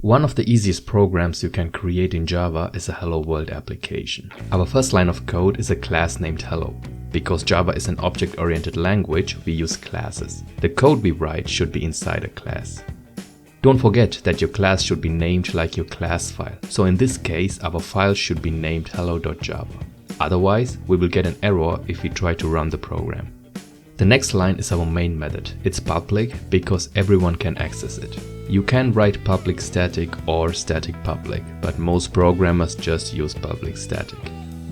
One of the easiest programs you can create in Java is a Hello World application. Our first line of code is a class named Hello. Because Java is an object-oriented language, we use classes. The code we write should be inside a class. Don't forget that your class should be named like your class file. So in this case, our file should be named hello.java. Otherwise, we will get an error if we try to run the program. The next line is our main method. It's public because everyone can access it. You can write public static or static public, but most programmers just use public static.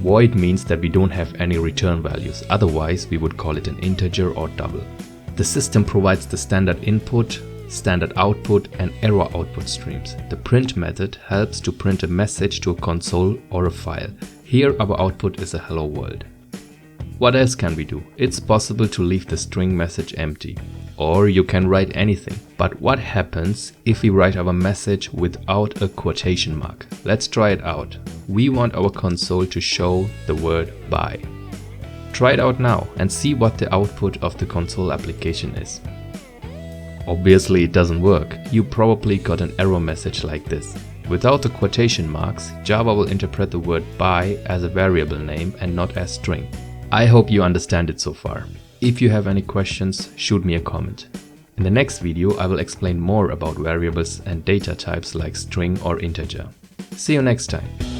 Void means that we don't have any return values, otherwise we would call it an integer or double. The system provides the standard input, standard output and error output streams. The print method helps to print a message to a console or a file. Here our output is a hello world. What else can we do? It's possible to leave the string message empty. Or you can write anything. But what happens if we write our message without a quotation mark? Let's try it out. We want our console to show the word bye. Try it out now and see what the output of the console application is. Obviously it doesn't work. You probably got an error message like this. Without the quotation marks, Java will interpret the word bye as a variable name and not as string. I hope you understand it so far. If you have any questions, shoot me a comment. In the next video, I will explain more about variables and data types like string or integer. See you next time.